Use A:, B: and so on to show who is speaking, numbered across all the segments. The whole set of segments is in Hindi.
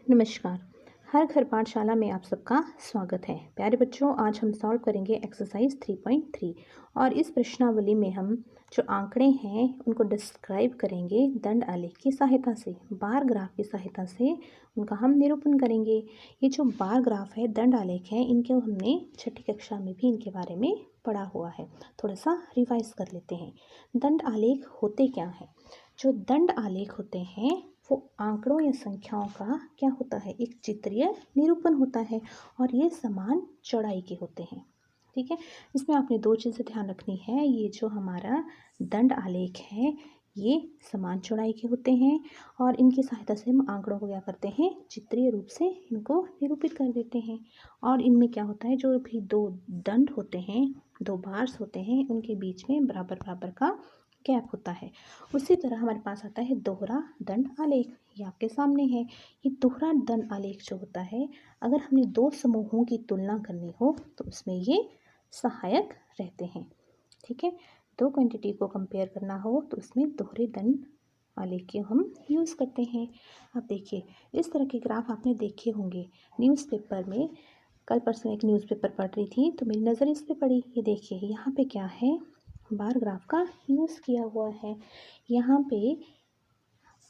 A: नमस्कार। हर घर पाठशाला में आप सबका स्वागत है। प्यारे बच्चों, आज हम सॉल्व करेंगे एक्सरसाइज 3.3 और इस प्रश्नावली में हम जो आंकड़े हैं उनको डिस्क्राइब करेंगे दंड आलेख की सहायता से, बार ग्राफ की सहायता से उनका हम निरूपण करेंगे। ये जो बार ग्राफ है, दंड आलेख है, इनके हमने छठी कक्षा में भी इनके बारे में पढ़ा हुआ है। थोड़ा सा रिवाइज कर लेते हैं। दंड आलेख होते क्या हैं? जो दंड आलेख होते हैं वो आंकड़ों या संख्याओं का क्या होता है, एक चित्रीय निरूपण होता है और ये समान चौड़ाई के होते हैं। ठीक है, इसमें आपने दो चीज़ें ध्यान रखनी है। ये जो हमारा दंड आलेख है ये समान चौड़ाई के होते हैं और इनकी सहायता से हम आंकड़ों को क्या करते हैं, चित्रीय रूप से इनको निरूपित कर देते हैं। और इनमें क्या होता है, जो भी दो दंड होते हैं, दो बार्स होते हैं, उनके बीच में बराबर बराबर का गैप होता है। उसी तरह हमारे पास आता है दोहरा दंड आलेख। ये आपके सामने है। ये दोहरा दंड आलेख जो होता है, अगर हमने दो समूहों की तुलना करनी हो तो उसमें ये सहायक रहते हैं। ठीक है, दो क्वांटिटी को कंपेयर करना हो तो उसमें दोहरे दंड आलेख के हम यूज़ करते हैं। अब देखिए, इस तरह के ग्राफ आपने देखे होंगे न्यूज़पेपर में। कल परसों एक न्यूज़पेपर पढ़ रही थी तो मेरी नज़र इस पे पड़ी। ये देखिए, यहाँ पे क्या है, बार ग्राफ का यूज़ किया हुआ है। यहाँ पे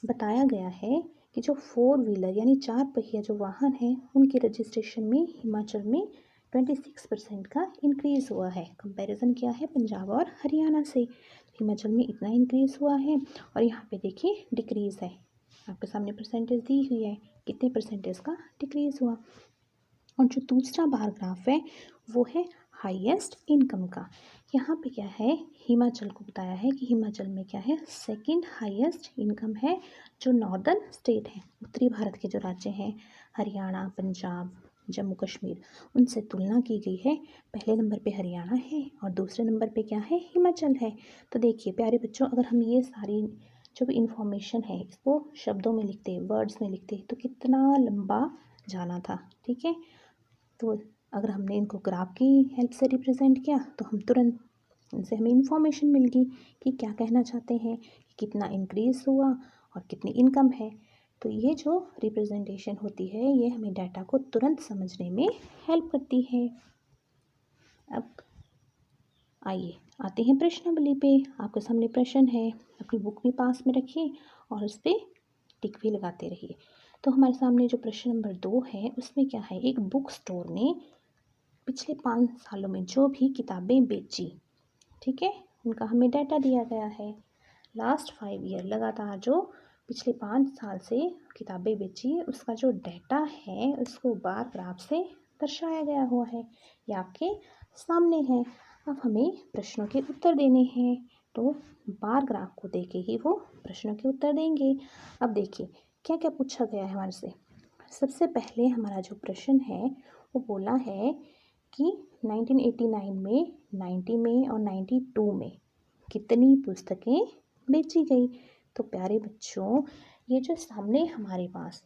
A: बताया गया है कि जो फोर व्हीलर यानी चार पहिया जो वाहन है उनके रजिस्ट्रेशन में हिमाचल में 26% का इंक्रीज़ हुआ है। कंपैरिजन किया है पंजाब और हरियाणा से। हिमाचल में इतना इंक्रीज़ हुआ है और यहाँ पे देखिए डिक्रीज़ है। आपके सामने परसेंटेज दी हुई है, कितने परसेंटेज का डिक्रीज़ हुआ। और जो दूसरा बार ग्राफ है वो है हाईएस्ट इनकम का। यहाँ पे क्या है, हिमाचल को बताया है कि हिमाचल में क्या है, सेकंड हाईएस्ट इनकम है। जो नॉर्दर्न स्टेट है, उत्तरी भारत के जो राज्य हैं, हरियाणा, पंजाब, जम्मू कश्मीर, उनसे तुलना की गई है। पहले नंबर पे हरियाणा है और दूसरे नंबर पे क्या है, हिमाचल है। तो देखिए प्यारे बच्चों, अगर हम ये सारी जो भी इंफॉर्मेशन है इसको शब्दों में लिखते, वर्ड्स में लिखते, तो कितना लंबा जाना था। ठीक है, तो अगर हमने इनको ग्राफ की हेल्प से रिप्रेजेंट किया तो हम तुरंत इनसे हमें इंफॉर्मेशन मिल गई कि क्या कहना चाहते हैं, कि कितना इंक्रीज़ हुआ और कितनी इनकम है। तो ये जो रिप्रेजेंटेशन होती है ये हमें डाटा को तुरंत समझने में हेल्प करती है। अब आइए आते हैं प्रश्नावली पे। आपके सामने प्रश्न है, अपनी बुक भी पास में रखिए और उस पर टिक भी लगाते रहिए। तो हमारे सामने जो प्रश्न नंबर 2 है उसमें क्या है, एक बुक स्टोर ने पिछले 5 सालों में जो भी किताबें बेची, ठीक है, उनका हमें डाटा दिया गया है। लास्ट 5 ईयर, लगातार जो पिछले 5 साल से किताबें बेची उसका जो डाटा है उसको बार ग्राफ से दर्शाया गया हुआ है। ये आपके सामने है। अब हमें प्रश्नों के उत्तर देने हैं, तो बार ग्राफ को देके ही वो प्रश्नों के उत्तर देंगे। अब देखिए क्या क्या पूछा गया है हमारे से। सबसे पहले हमारा जो प्रश्न है वो बोला है कि 1989 में, 90 में और 92 में कितनी पुस्तकें बेची गई। तो प्यारे बच्चों, ये जो सामने हमारे पास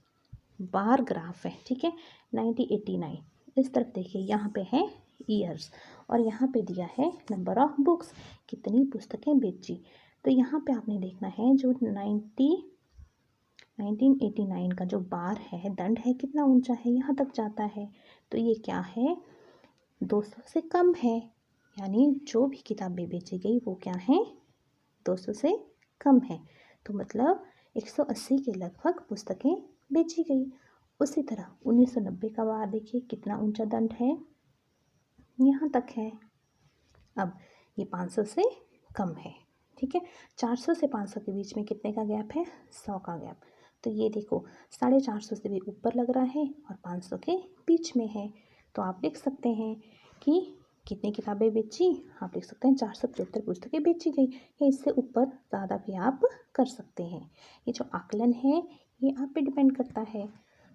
A: बार ग्राफ है, ठीक है, 1989, इस तरफ देखिए, यहाँ पे है ईयर्स और यहाँ पे दिया है नंबर ऑफ बुक्स, कितनी पुस्तकें बेची। तो यहाँ पे आपने देखना है जो 1989 का जो बार है, दंड है, कितना ऊंचा है, यहाँ तक जाता है। तो ये क्या है, 200 से कम है। यानी जो भी किताबें बेची गई वो क्या है, 200 से कम है। तो मतलब 180 के लगभग पुस्तकें बेची गई। उसी तरह 1990 का बार देखिए, कितना ऊंचा दंड है, यहाँ तक है। अब ये 500 से कम है। ठीक है, 400 से 500 के बीच में कितने का गैप है, 100 का गैप। तो ये देखो 450 से भी ऊपर लग रहा है और 500 के बीच में है। तो आप लिख सकते हैं कि कितनी किताबें बेची, आप लिख सकते हैं 473 पुस्तकें बेची गई, या इससे ऊपर ज़्यादा भी आप कर सकते हैं। ये जो आकलन है ये आप पे डिपेंड करता है।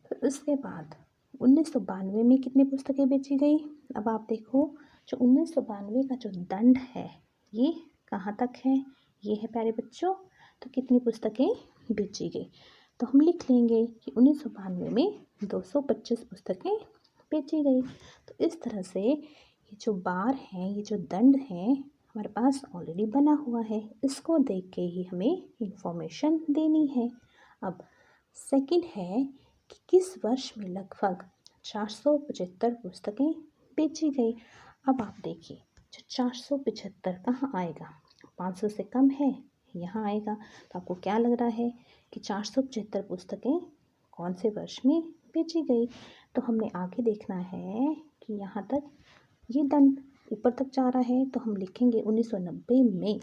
A: तो इसके बाद 1992 में कितनी पुस्तकें बेची गई। अब आप देखो, जो 1992 का जो दंड है ये कहाँ तक है, ये है प्यारे बच्चों। तो कितनी पुस्तकें बेची गई, तो हम लिख लेंगे कि 1992 में 225 पुस्तकें बेची गई। तो इस तरह से ये जो बार है, ये जो दंड है हमारे पास ऑलरेडी बना हुआ है, इसको देख के ही हमें इंफॉर्मेशन देनी है। अब सेकंड है कि किस वर्ष में लगभग 475 पुस्तकें बेची गई। अब आप देखिए, जो 475 कहाँ आएगा, 500 से कम है, यहाँ आएगा। तो आपको क्या लग रहा है कि 475 पुस्तकें कौन से वर्ष में बेची गई। तो हमने आगे देखना है कि यहाँ तक ये दंड ऊपर तक जा रहा है, तो हम लिखेंगे 1990 में।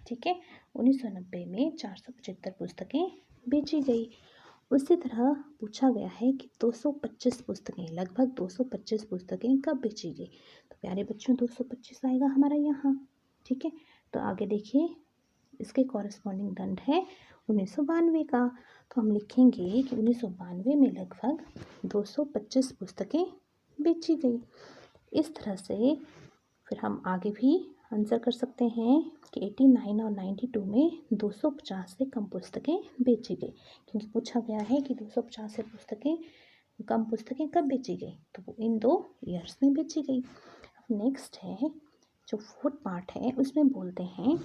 A: ठीक है, 1990 में 475 पुस्तकें बेची गई। उसी तरह पूछा गया है कि 225 पुस्तकें, लगभग 225 पुस्तकें कब बेची गई। तो प्यारे बच्चों 225 आएगा हमारा यहाँ। ठीक है, तो आगे देखिए, इसके कॉरेस्पॉन्डिंग दंड है 1992 का। तो हम लिखेंगे कि 1992 में लगभग 225 पुस्तकें बेची गई। इस तरह से फिर हम आगे भी आंसर कर सकते हैं कि 89 और 92 में 250 से कम पुस्तकें बेची गई, क्योंकि पूछा गया है कि 250 से कम पुस्तकें कब बेची गई, तो वो इन 2 ईयर्स में बेची गई। अब नेक्स्ट है, जो फोर्थ पार्ट है, उसमें बोलते हैं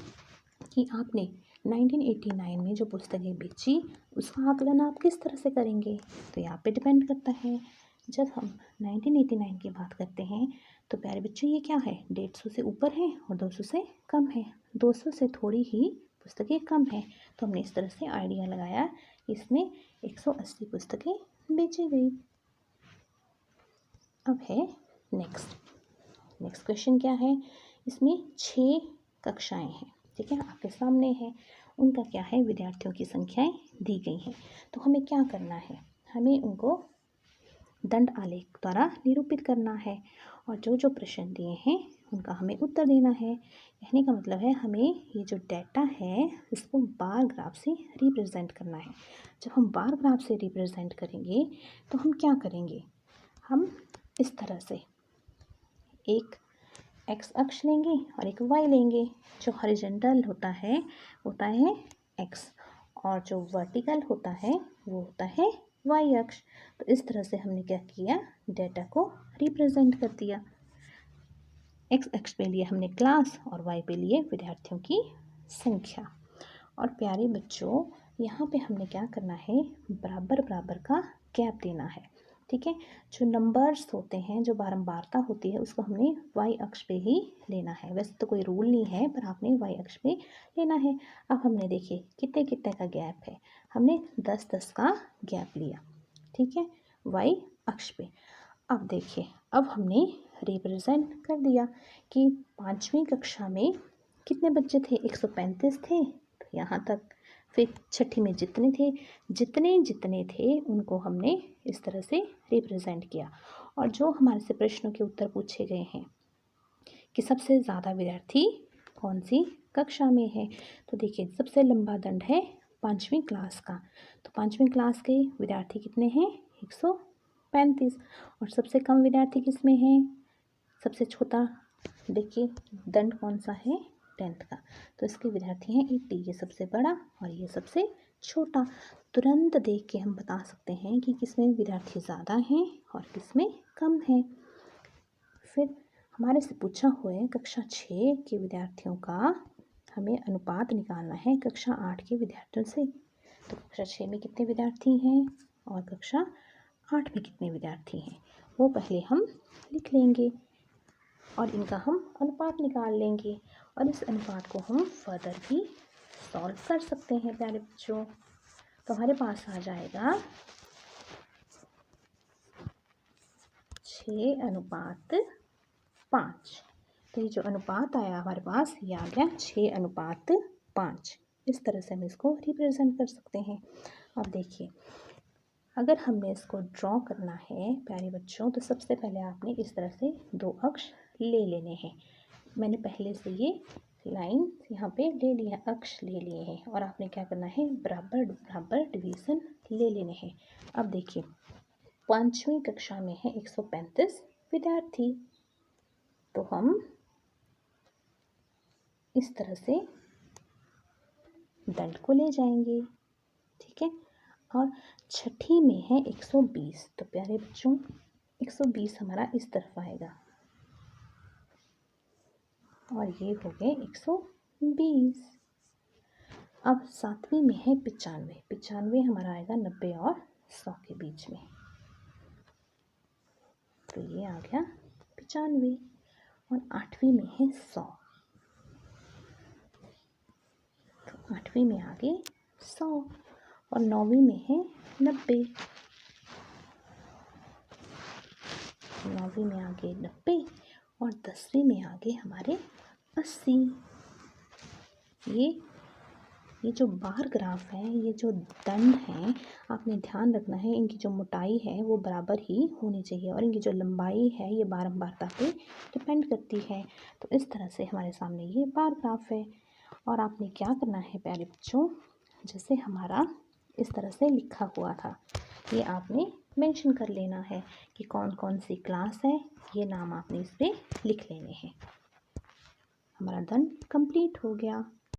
A: कि आपने 1989 में जो पुस्तकें बेची उसका आकलन आप किस तरह से करेंगे। तो यहाँ पे डिपेंड करता है। जब हम 1989 की बात करते हैं तो प्यारे बच्चों ये क्या है, 150 से ऊपर है और 200 से कम है। 200 से थोड़ी ही पुस्तकें कम है, तो हमने इस तरह से आइडिया लगाया, इसमें 180 पुस्तकें बेची गई। अब है नेक्स्ट क्वेश्चन क्या है, इसमें 6 कक्षाएं हैं। ठीक है, आपके सामने है, उनका क्या है, विद्यार्थियों की संख्याएं दी गई हैं। तो हमें क्या करना है, हमें उनको दंड आलेख द्वारा निरूपित करना है और जो जो प्रश्न दिए हैं उनका हमें उत्तर देना है। कहने का मतलब है हमें ये जो डेटा है इसको बार ग्राफ से रिप्रेजेंट करना है। जब हम बार ग्राफ से रिप्रेजेंट करेंगे तो हम क्या करेंगे, हम इस तरह से एक एक्स अक्ष लेंगे और एक वाई लेंगे। जो हॉरिजॉन्टल होता है एक्स और जो वर्टिकल होता है वो होता है वाई अक्ष। तो इस तरह से हमने क्या किया, डेटा को रिप्रेजेंट कर दिया। एक्स अक्ष पे लिए हमने क्लास और वाई पे लिए विद्यार्थियों की संख्या। और प्यारे बच्चों यहाँ पे हमने क्या करना है, बराबर बराबर का गैप देना है। ठीक है, जो नंबर्स होते हैं, जो बारंबारता होती है, उसको हमने वाई अक्ष पे ही लेना है। वैसे तो कोई रूल नहीं है, पर आपने वाई अक्ष पे लेना है। अब हमने देखिए कितने कितने का गैप है, हमने 10-10 का गैप लिया। ठीक है, वाई अक्ष पे। अब देखिए, अब हमने रिप्रेजेंट कर दिया कि 5वीं कक्षा में कितने बच्चे थे, 135 थे, तो यहाँ तक। फिर छठी में जितने थे उनको हमने इस तरह से रिप्रेजेंट किया। और जो हमारे से प्रश्नों के उत्तर पूछे गए हैं कि सबसे ज़्यादा विद्यार्थी कौन सी कक्षा में है, तो देखिए सबसे लंबा दंड है 5वीं क्लास का। तो 5वीं क्लास के विद्यार्थी कितने हैं, 135। और सबसे कम विद्यार्थी किस में है, सबसे छोटा देखिए दंड कौन सा है, 10th का। तो इसके विद्यार्थी हैं 80, ये सबसे बड़ा और ये सबसे छोटा। तुरंत देख के हम बता सकते हैं कि किसमें विद्यार्थी ज़्यादा हैं और किसमें कम है। फिर हमारे से पूछा हुआ है कक्षा 6 के विद्यार्थियों का हमें अनुपात निकालना है कक्षा 8 के विद्यार्थियों से। तो कक्षा 6 में कितने विद्यार्थी हैं और कक्षा 8 में कितने विद्यार्थी हैं, वो पहले हम लिख लेंगे और इनका हम अनुपात निकाल लेंगे। और इस अनुपात को हम फर्दर भी सॉल्व कर सकते हैं प्यारे बच्चों। तो हमारे पास आ जाएगा 6:5। तो ये जो अनुपात आया हमारे पास, ये आ गया 6:5। इस तरह से हम इसको रिप्रेजेंट कर सकते हैं। अब देखिए, अगर हमने इसको ड्रॉ करना है प्यारे बच्चों, तो सबसे पहले आपने इस तरह से 2 अक्ष ले लेने हैं। मैंने पहले से ये लाइन यहाँ पे ले लिया, अक्ष ले लिए हैं। और आपने क्या करना है, बराबर बराबर डिवीज़न ले लेने हैं। अब देखिए 5वीं कक्षा में है 135 विद्यार्थी, तो हम इस तरह से दंड को ले जाएंगे। ठीक है, और छठी में है 120, तो प्यारे बच्चों 120 हमारा इस तरफ आएगा और ये हो गए 120। अब 7वीं में है 95 हमारा आएगा 90 और 100 के बीच में। तो ये आ गया 95 और 8वीं में है 100, तो 8वीं में आ गए 100 और 9वीं में है 90, 9वीं में आ गए 90 और 10वीं में आ गए हमारे 80। ये जो बार ग्राफ है, ये जो दंड हैं, आपने ध्यान रखना है इनकी जो मोटाई है वो बराबर ही होनी चाहिए और इनकी जो लंबाई है ये बारंबारता पे डिपेंड करती है। तो इस तरह से हमारे सामने ये बार ग्राफ है और आपने क्या करना है प्यारे बच्चों, जैसे हमारा इस तरह से लिखा हुआ था ये आपने मेंशन कर लेना है कि कौन कौन सी क्लास है, ये नाम आपने इस पर लिख लेने हैं। हमारा दंड कंप्लीट हो गया।